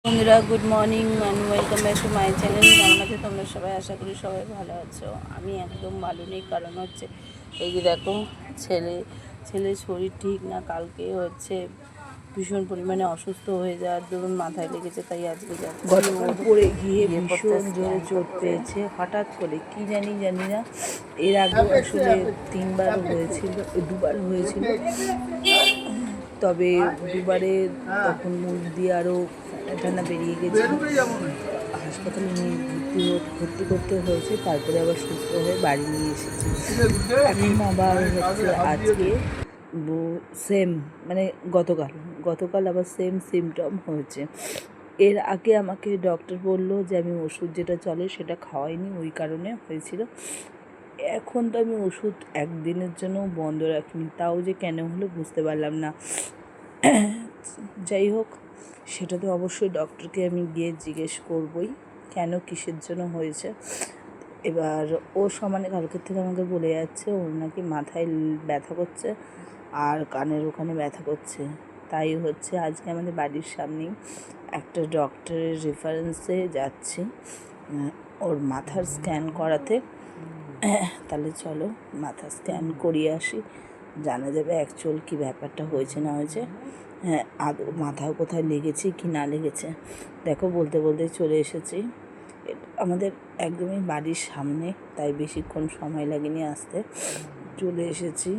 বন্ধুরা, good morning and welcome back to my channel. কেমন আছে তোমরা সবাই? আশা করি সবাই ভালো আছো। আমি একদম ভালো নেই, কারণ হচ্ছে এই যে দেখো, ছেলের শরীর ঠিক না। কালকে হচ্ছে ভীষণ পরিমাণে অসুস্থ হয়ে যাওয়ার দরুন মাথায় লেগেছে, তাই আজকে গতকাল পড়ে গিয়ে করতে ভীষণ জোরে চোট পেয়েছে হঠাৎ করে, কি জানি না। এর আগে আসলে দুবার হয়েছিল। তবে দুবারে তখন মুখ দিয়ে আরও ফেনা বেরিয়ে গেছিল। হাসপাতালে নিয়ে ভর্তি করতে হয়েছে, তারপরে আবার সুস্থ হয়ে বাড়ি নিয়ে এসেছে। এখন আবার হচ্ছে আজকে সেম, মানে গতকাল আবার সেম সিমটম হয়েছে। এর আগে আমাকে ডক্টর বললো যে আমি ওষুধ যেটা চলে সেটা খাওয়াইনি, ওই কারণে হয়েছিল। এখন তো আমি ওষুধ একদিনের জন্য বন্ধ রাখিনি, তাও যে কেন হলো বুঝতে পারলাম না। যাই হোক, সেটা তো অবশ্যই ডক্টরকে আমি গিয়ে জিজ্ঞেস করবই কেন, কিসের জন্য হয়েছে। এবার ও সমানে কালকের থেকে আমাকে বলে যাচ্ছে ওর নাকি মাথায় ব্যথা করছে আর কানের ওখানে ব্যথা করছে। তাই হচ্ছে আজকে আমাদের বাড়ির সামনেই একটা ডক্টরের রেফারেন্সে যাচ্ছি ওর মাথার স্ক্যান করাতে। তাহলে চলো মাথা স্ক্যান করিয়ে আসি, জানা যাবে অ্যাকচুয়াল কী ব্যাপারটা হয়েছে না হয়েছে। হ্যাঁ, আদৌ মাথাও কোথায় লেগেছে কি না লেগেছে। দেখো, বলতে বলতে চলে এসেছি। আমাদের একদমই বাড়ির সামনে, তাই বেশিক্ষণ সময় লাগেনি আসতে। চলে এসেছি।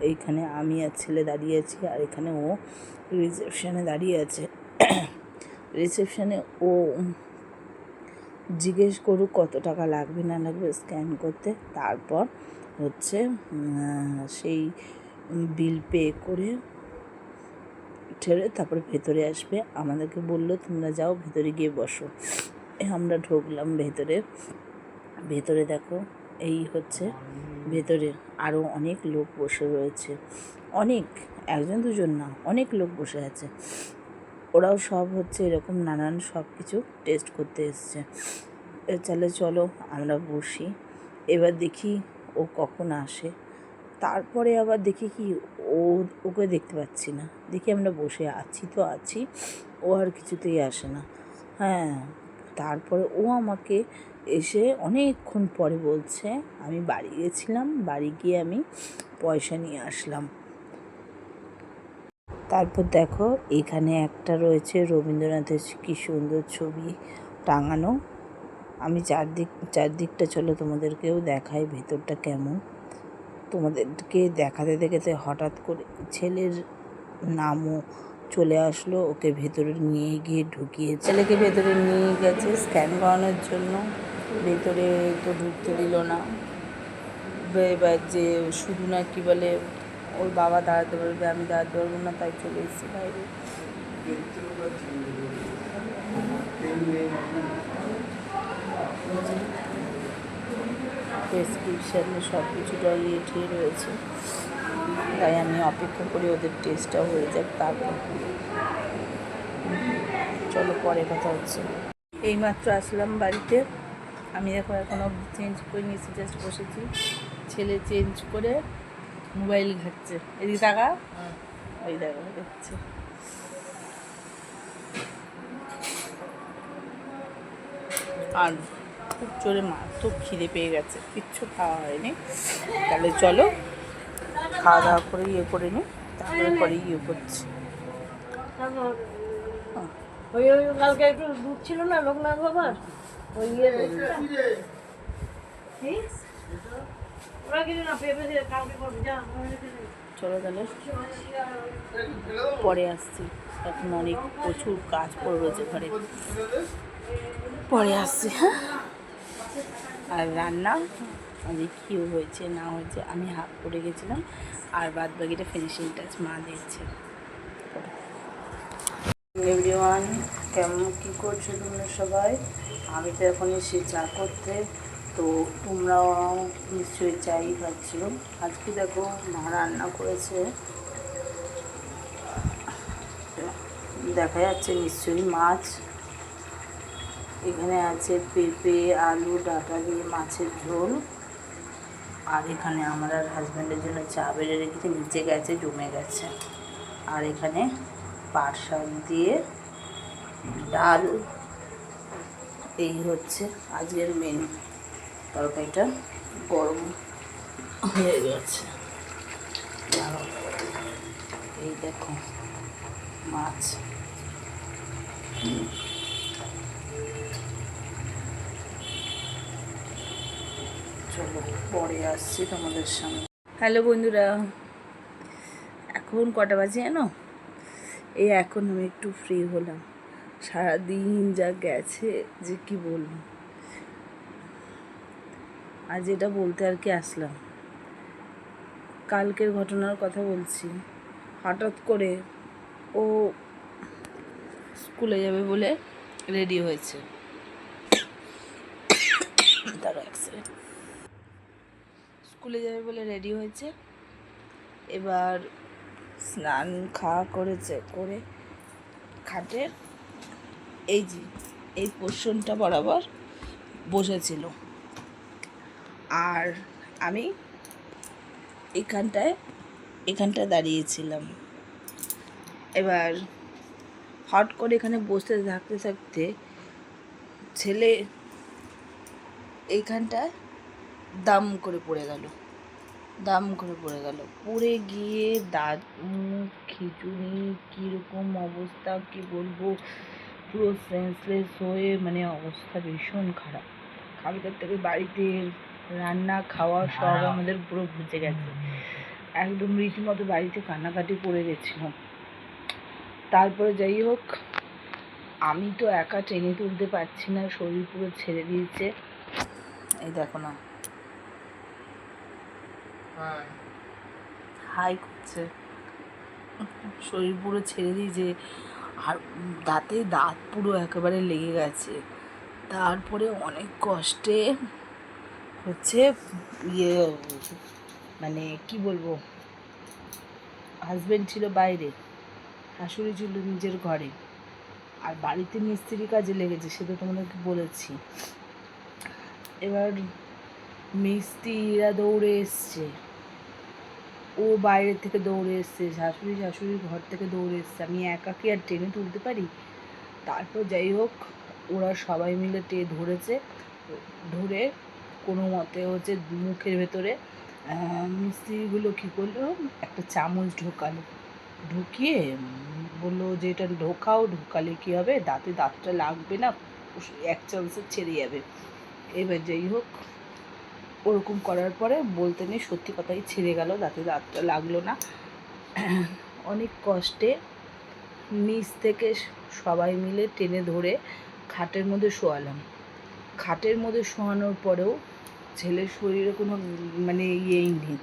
এইখানে আমি আর ছেলে দাঁড়িয়ে আছি, আর এখানে ও রিসেপশানে দাঁড়িয়ে আছে। রিসেপশানে ও জিজ্ঞেস করুক কত টাকা লাগবে না লাগবে স্ক্যান করতে, তারপর হচ্ছে সেই বিল পে করে ঠেলে তারপরে ভেতরে আসবে। আমাদেরকে বললো তোমরা যাও ভেতরে গিয়ে বসো। আমরা ঢুকলাম ভেতরে দেখো, এই হচ্ছে ভেতরে আরও অনেক লোক বসে রয়েছে। অনেক, একজন দুজন না, অনেক লোক বসে আছে। ওরাও সব হচ্ছে এরকম নানান সব কিছু টেস্ট করতে এসছে। চলো আমরা বসি। এবার দেখি ও কখন আসে। তারপরে আবার দেখি কি ওকে দেখতে পাচ্ছি না। দেখি আমরা বসে আছি, ও আর কিছুতেই আসে না। হ্যাঁ, তারপরে ও আমাকে এসে অনেকক্ষণ পরে বলছে আমি বাড়ি গেছিলাম, বাড়ি গিয়ে আমি পয়সা নিয়ে আসলাম। তারপর দেখো, এখানে একটা রয়েছে রবীন্দ্রনাথের কি সুন্দর ছবি টাঙানো। আমি চারদিকটা চলো তোমাদেরকেও দেখাই ভেতরটা কেমন। তোমাদেরকে দেখাতে হঠাৎ করে ছেলের নামও চলে আসলো। ওকে ভেতরে নিয়ে গিয়ে ছেলেকে ভেতরে নিয়ে গেছে স্ক্যান করানোর জন্য। ভেতরে তো ঢুকতে দিল না। এবার যে শুধু না কি বলে, ওর বাবা দাঁড়াতে পারবে, আমি দাঁড়াতে পারবো না, তাই চলে এসেছি বাইরে। প্রেসক্রিপশানে সব কিছুটা ঠিক রয়েছে, তাই আমি অপেক্ষা করি ওদের টেস্টটা হয়ে যাক, তারপর চলো পরে কথা হচ্ছে। এইমাত্র আসলাম বাড়িতে। আমি এখনও চেঞ্জ করে নিয়েছি, জাস্ট বসেছি। ছেলে চেঞ্জ করে মোবাইল ঘাটছে। এদিকে টাকা ওই দেখা দেখছে। আর খুব জোরে মারাত্মক খিদে পেয়ে গেছে, কিচ্ছু খাওয়া হয়নি। তাহলে চলো খাওয়া দাওয়া করে করে নিই, তারপরে করছি। কালকে একটু দুধ ছিল না লোকনাথ বাবার, ওই চলো তাহলে পরে আসছি, এখন অনেক প্রচুর কাজ পড়ে রয়েছে ঘরে, পরে আসছি। হ্যাঁ, আর রান্না আজকে কী হয়েছে না হয়েছে আমি হাফ করে গেছিলাম, আর বাদ বাকিটা ফিনিশিং টাচ মা দিয়েছে। এভরিওয়ান, কেমন কী করছো তোমরা সবাই? আমি তো এখন এসে চা করতে, তো তোমরাও নিশ্চয়ই চাই খাচ্ছো। আজকে দেখো মা রান্না করেছে, দেখা যাচ্ছে নিশ্চয়ই মাছ। এখানে আছে পেঁপে, আলু, ডাঁটা দিয়ে মাছের ঝোল। আর এখানে আমার আর হাজব্যান্ডের জন্য চা বেড়ে রেখেছে, নিচে গেছে, জমে গেছে। আর এখানে পাট শাক দিয়ে ডাল, এই হচ্ছে আজকের মেনু। তরকারিটা গরম হয়ে গেছে। দাঁড়াও, এই দেখো মাছ। চলো পরে আসছি তোমাদের সামনে। হ্যালো বন্ধুরা, এখন কটা বাজে জানো? এই এখন আমি একটু ফ্রি হলাম। সারাদিন যা গেছে যে কি বলবো। আজ এটা বলতে আর কি আসলাম, কালকের ঘটনার কথা বলছি। হঠাৎ করে ও স্কুলে যাবে বলে রেডি হয়েছে। তার অ্যাক্সিডেন্ট। স্কুলে যাবে বলে রেডি হয়েছে, এবার স্নান খাওয়া করেছে, করে খাটের এই যে এই পোর্শনটা বরাবর বসেছিল, আর আমি এখানটায় দাঁড়িয়েছিলাম। এবার হট করে এখানে বসতে থাকতে থাকতে ছেলে এইখানটায় দাম করে পড়ে গেল। পড়ে গিয়ে দাঁত মুখ খিচুড়ি কীরকম অবস্থা কি বলবো, পুরো সেন্সলেস হয়ে মানে অবস্থা ভীষণ খারাপ। কালকের থেকে বাড়িতে রান্না খাওয়া সব আমাদের পুরো ঘুচে গেছে, একদম রীতিমতো বাড়িতে কান্নাকাটি পড়ে গেছিল। তারপরে যাই হোক, আমি তো একা টেনে তুলতে পারছি না, শরীর পুরো ছেড়ে দিয়েছে। এই দেখো না, হাই করছে, শরীর পুরো ছেড়ে দিয়েছে, আর দাঁত পুরো একেবারে লেগে গেছে। তারপরে অনেক কষ্টে হচ্ছে ইয়ে, মানে কি বলবো, হাজবেন্ড ছিল বাইরে, শাশুড়ি ছিল নিজের ঘরে, আর বাড়িতে মিস্ত্রি কাজে লেগেছে, সে তো তোমাদেরকে বলেছি। এবার মিস্ত্রিরা দৌড়ে এসছে, ও বাইরে থেকে দৌড়ে এসছে, শাশুড়ির ঘর থেকে দৌড়ে এসছে। আমি একাকে আর টেনে তুলতে পারি? তারপর যাই হোক, ওরা সবাই মিলে ধরেছে, ধরে কোনো মতে হচ্ছে মুখের ভেতরে মিস্ত্রিগুলো কী করলো, একটা চামচ ঢোকালো, ঢুকিয়ে বললো যে এটা ঢোকালে কী হবে, দাঁতটা লাগবে না, এক চান্সে ছেড়ে যাবে। এবার যাই হোক, ওরকম করার পরে বলতে নেই সত্যি কথাই ছেড়ে গেল, দাঁতটা লাগলো না। অনেক কষ্টে নিচ থেকে সবাই মিলে টেনে ধরে খাটের মধ্যে শোয়ালাম। খাটের মধ্যে শোয়ানোর পরেও ছেলের শরীরে কোনো মানে ইয়েই নেই,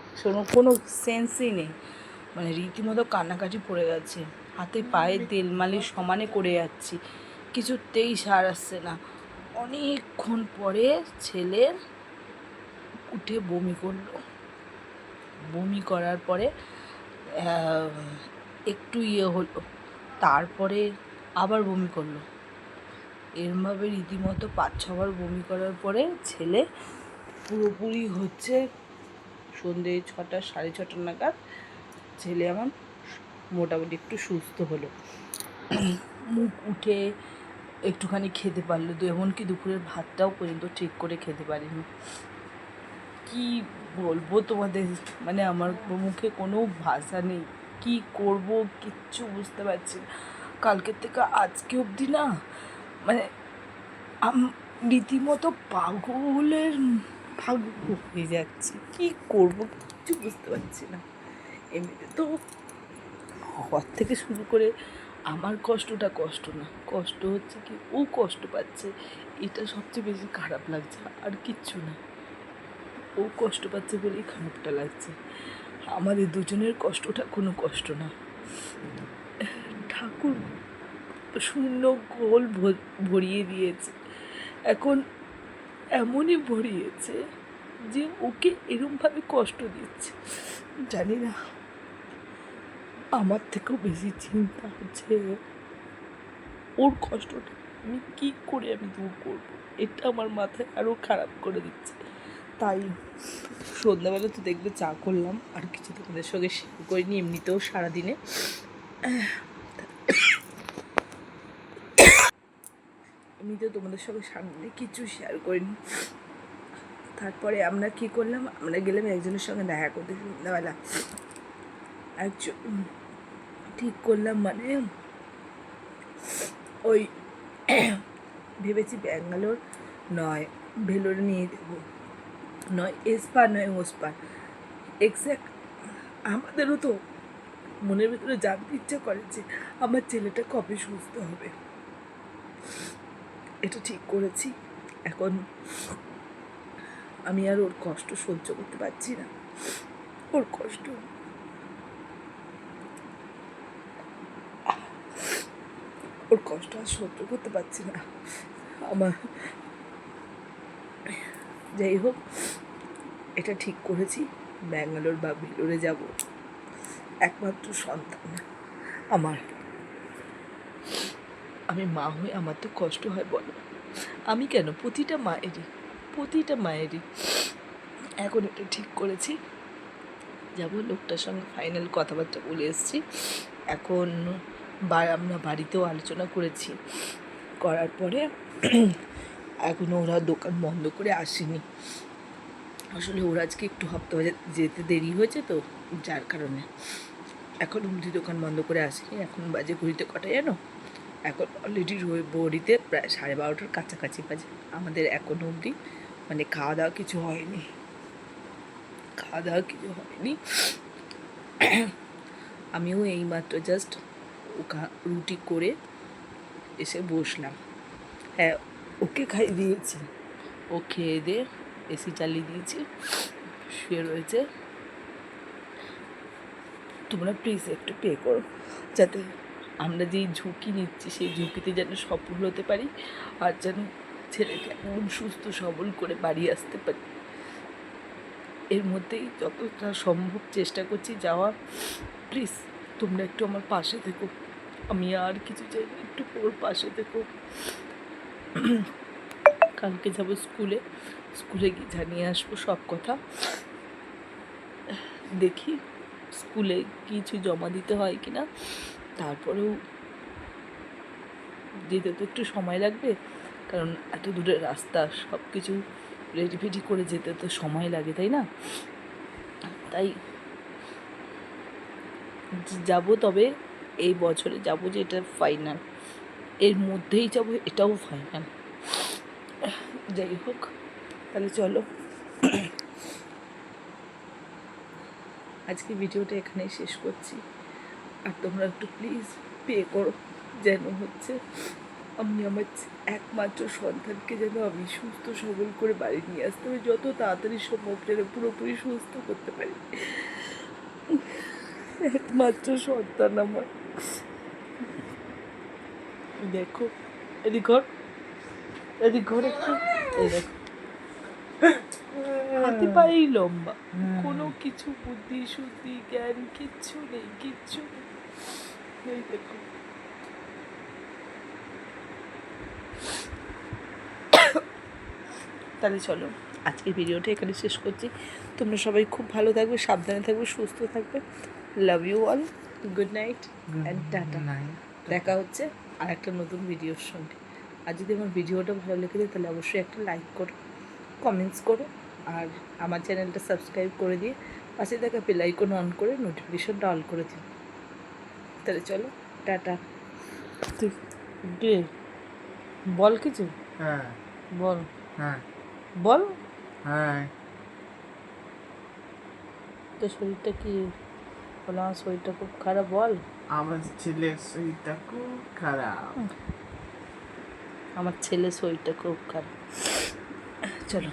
কোনো সেন্সই নেই, মানে রীতিমতো কান্নাকাটি পড়ে গেছে। হাতে পায়ে তেল মালিশ সমানে করে যাচ্ছি, কিছুতেই সার আসছে না। অনেকক্ষণ পরে ছেলের উঠে বমি করার পরে একটু হলো, তারপরে আবার বমি করলো। এরমভাবে রীতিমতো 5-6বার বমি করার পরে ছেলে পুরোপুরি হচ্ছে সন্ধ্যে 6টা 6:30 নাগাদ ছেলে আমার মোটামুটি একটু সুস্থ হলো, মুখ উঠে একটুখানি খেতে পারলো, এমনকি দুপুরের ভাতটাও পর্যন্ত ঠিক করে খেতে পারিনি। কি বলবো তোমাদের, মানে আমার মুখে কোনো ভাষা নেই, কি করব কিচ্ছু বুঝতে পারছি না। কালকের থেকে আজকে অবধি না, মানে রীতিমতো পাগলের হয়ে যাচ্ছি, কি করব কিচ্ছু বুঝতে পারছি না। এমনিতে তো হওয়ার থেকে শুরু করে আমার কষ্টটা কষ্ট না, কষ্ট হচ্ছে কি ও কষ্ট পাচ্ছে, এটা সবচেয়ে বেশি খারাপ লাগছে, আর কিচ্ছু না। ও কষ্ট পাচ্ছে বলেই খারাপটা লাগছে, আমাদের দুজনের কষ্টটা কোনো কষ্ট না। ঠাকুর শূন্য গোল ভরিয়ে দিয়েছে, এখন এমনই ভরিয়েছে যে ওকে এরমভাবে কষ্ট দিচ্ছে। জানি না, আমার থেকেও বেশি চিন্তা হচ্ছে ওর কষ্টটা আমি কী করে দূর করবো, এটা আমার মাথায় আরও খারাপ করে দিচ্ছে। তাই সন্ধ্যাবেলা তো দেখবে চা করলাম, আর কিছু তোমাদের সঙ্গে শেয়ার করিনি, এমনিতেও সারাদিনে তো তোমাদের সঙ্গে সামনে কিছু শেয়ার করিনি। তারপরে আমরা কী করলাম, আমরা গেলাম একজনের সঙ্গে দেখা করতে সন্ধ্যাবেলা। একজন ঠিক করলাম, মানে ওই ভেবেছি ব্যাঙ্গালোর নয় ভেলোরে নিয়ে দেবো, নয় এসপার নয় ওসপার। এক্স্যাক্ট আমাদেরও তো মনের ভিতরে জানতে ইচ্ছা করে যে আমার ছেলেটা কবে সুস্থ হবে। এটা ঠিক করেছি। এখন আমি আর ওর কষ্ট সহ্য করতে পারছি না, ওর কষ্ট। ওর কষ্ট আর সহ্য করতে পারছি না আমার। যাই হোক, এটা ঠিক করেছি, ব্যাঙ্গালোর বা ভেলোরে যাব। একমাত্র সন্তান আমার, আমি মা হয়ে আমার তো কষ্ট হয় বলো। আমি কেন, প্রতিটা মায়েরই। এখন এটা ঠিক করেছি, যাব। লোকটার সঙ্গে ফাইনাল কথাবার্তা বলে এসেছি। এখন আমরা বাড়িতেও আলোচনা করেছি, করার পরে এখনও ওরা দোকান বন্ধ করে আসেনি। আসলে ওরা আজকে একটু হপ্তা যেতে দেরি হয়েছে তো, যার কারণে এখন অবধি দোকান বন্ধ করে আসেনি। এখন বাজে ঘড়িতে কটা জানো, এখন অলরেডি বড়িতে প্রায় 12:30 কাছাকাছি বাজে। আমাদের এখনও অবধি মানে খাওয়া দাওয়া কিছু হয়নি। আমিও এইমাত্র জাস্ট রুটি করে এসে বসলাম। হ্যাঁ, ওকে খাইয়ে দিয়েছি, ও খেয়ে দিয়ে এসি চালিয়ে দিয়েছি, শুয়ে রয়েছে। তোমরা প্লিজ একটু পে করো, যাতে আমরা যেই ঝুঁকি নিচ্ছি সেই ঝুঁকিতে যেন সফল হতে পারি, আর যেন ছেলেকে এমন সুস্থ সবল করে বাড়ি আসতে পারি। এর মধ্যেই যতটা সম্ভব চেষ্টা করছি যাওয়ার। প্লিজ তোমরা একটু আমার পাশে থেকো, আমি আর কিছু চাই না, একটু ওর পাশে থেকো। কালকে যাবো স্কুলে গিয়ে জানিয়ে আসবো সব কথা। দেখি স্কুলে কিছু জমা দিতে হয় কিনা, তারপরেও যেতে তো একটু সময় লাগবে, কারণ এত দূরের রাস্তা, সব কিছু রেডি করে যেতে তো সময় লাগে, তাই না? তাই যাব, তবে এই বছরে যাব, যে এটা ফাইনাল, এর মধ্যেই যাব, এটাও ফাইনাল। যাই হোক, তাহলে চলো আজকে ভিডিওটা এখানেই শেষ করছি। আর তোমরা একটু প্লিজ পে করো, যেন হচ্ছে আমি আমার একমাত্র সন্তানকে যেন আমি সুস্থ সবল করে বাড়ি নিয়ে আসতে পারি, যত তাড়াতাড়ি সম্ভব যেন পুরোপুরি সুস্থ করতে পারি। একমাত্র সন্তান আমার। দেখো, এদিক ঘর একটু, এই দেখো হাতি পায়েই লম্বা, কোনো কিছু বুদ্ধি শুদ্ধি জ্ঞান কিচ্ছু নেই। এই দেখো, তাহলে চলো আজকের ভিডিওটা এখানে শেষ করছি। তোমরা সবাই খুব ভালো থাকবে, সাবধানে থাকবে, সুস্থ থাকবে। Love you all, good night and tata. দেখা হচ্ছে আর একটা নতুন ভিডিওর সঙ্গে। আর যদি আমার ভিডিওটা ভালো লেগে যায় তাহলে অবশ্যই একটা লাইক করো, কমেন্টস করো, আর আমার চ্যানেলটা সাবস্ক্রাইব করে দিয়ে পাশে থাকা বেল আইকন অন করে নোটিফিকেশনটা অল করে দিও। তাহলে চলো টাটা। তুই বল কিছু, হ্যাঁ বল হ্যাঁ বল। হ্যাঁ তোর শরীরটা কি বলো, আমার শরীরটা খুব খারাপ, বল। আমার ছেলের শরীরটা খুব খারাপ। আমার ছেলের শরীরটা খুব খারাপ। চলো।